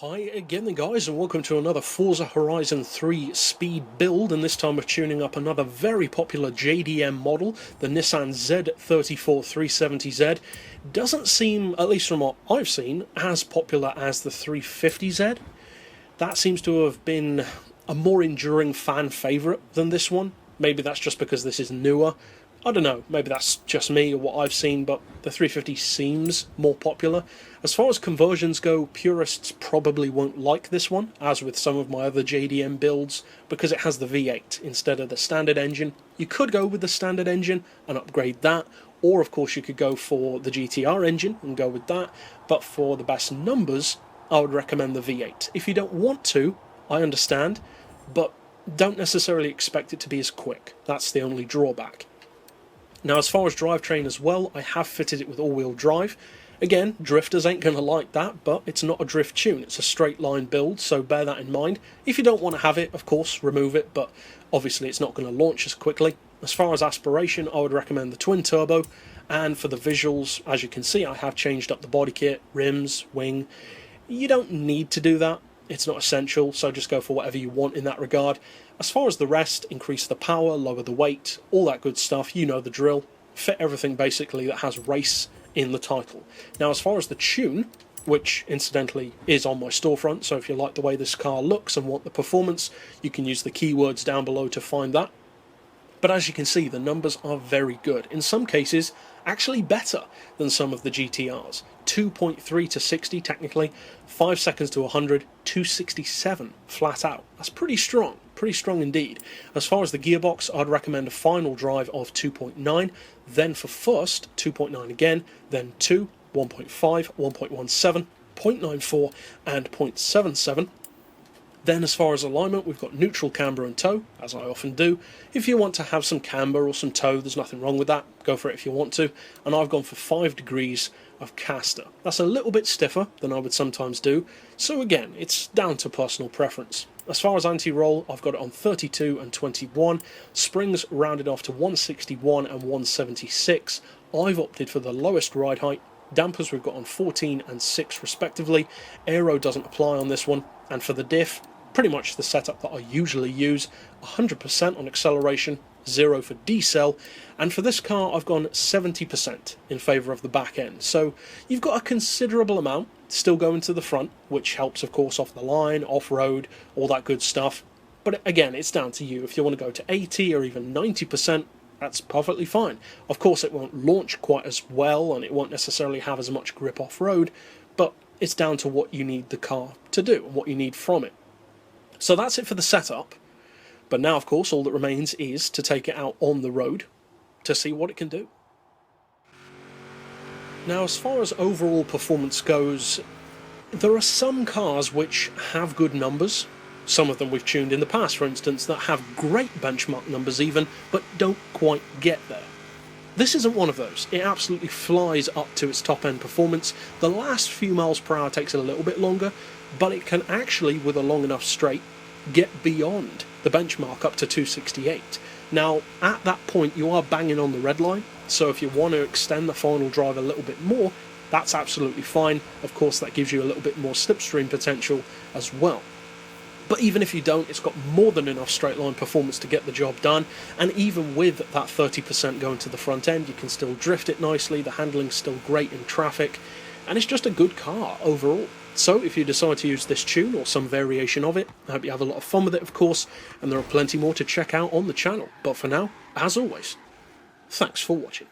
Hi again then guys, and welcome to another Forza Horizon 3 speed build, and this time we're tuning up another very popular JDM model, the Nissan Z34 370Z. Doesn't seem, at least from what I've seen, as popular as the 350Z. That seems to have been a more enduring fan favourite than this one. Maybe that's just because this is newer. I don't know, maybe that's just me or what I've seen, but the 350 seems more popular. As far as conversions go, purists probably won't like this one, as with some of my other JDM builds, because it has the V8 instead of the standard engine. You could go with the standard engine and upgrade that, or of course you could go for the GTR engine and go with that, but for the best numbers, I would recommend the V8. If you don't want to, I understand, but don't necessarily expect it to be as quick. That's the only drawback. Now, as far as drivetrain as well, I have fitted it with all-wheel drive. Again, drifters ain't going to like that, but it's not a drift tune. It's a straight line build, so bear that in mind. If you don't want to have it, of course, remove it, but obviously it's not going to launch as quickly. As far as aspiration, I would recommend the twin turbo, and for the visuals, as you can see, I have changed up the body kit, rims, wing. You don't need to do that. It's not essential, so just go for whatever you want in that regard. As far as the rest, increase the power, lower the weight, all that good stuff, you know the drill. Fit everything basically that has race in the title. Now, as far as the tune, which incidentally is on my storefront, so if you like the way this car looks and want the performance, you can use the keywords down below to find that. But as you can see, the numbers are very good. In some cases, actually better than some of the GTRs. 2.3 to 60 technically, 5 seconds to 100, 267 flat out. That's pretty strong indeed. As far as the gearbox, I'd recommend a final drive of 2.9, then for first, 2.9 again, then 2, 1.5, 1.17, 0.94 and 0.77. Then as far as alignment, we've got neutral, camber and tow, as I often do. If you want to have some camber or some tow, there's nothing wrong with that. Go for it if you want to. And I've gone for 5 degrees of caster. That's a little bit stiffer than I would sometimes do. So again, it's down to personal preference. As far as anti-roll, I've got it on 32 and 21. Springs rounded off to 161 and 176. I've opted for the lowest ride height. Dampers we've got on 14 and 6 respectively. Aero doesn't apply on this one. And for the diff, pretty much the setup that I usually use, 100% on acceleration, 0 for decel, and for this car I've gone 70% in favour of the back end. So you've got a considerable amount still going to the front, which helps of course off the line, off-road, all that good stuff. But again, it's down to you. If you want to go to 80 or even 90%, that's perfectly fine. Of course it won't launch quite as well and it won't necessarily have as much grip off-road, but it's down to what you need the car to do and what you need from it. So that's it for the setup. But now, of course, all that remains is to take it out on the road to see what it can do. Now, as far as overall performance goes, there are some cars which have good numbers. Some of them we've tuned in the past, for instance, that have great benchmark numbers even, but don't quite get there. This isn't one of those. It absolutely flies up to its top-end performance. The last few miles per hour takes a little bit longer, but it can actually, with a long enough straight, get beyond the benchmark up to 268. Now, at that point, you are banging on the red line, so if you want to extend the final drive a little bit more, that's absolutely fine. Of course, that gives you a little bit more slipstream potential as well. But even if you don't, it's got more than enough straight line performance to get the job done, and even with that 30% going to the front end, you can still drift it nicely, the handling's still great in traffic, and it's just a good car overall. So if you decide to use this tune or some variation of it, I hope you have a lot of fun with it of course, and there are plenty more to check out on the channel. But for now, as always, thanks for watching.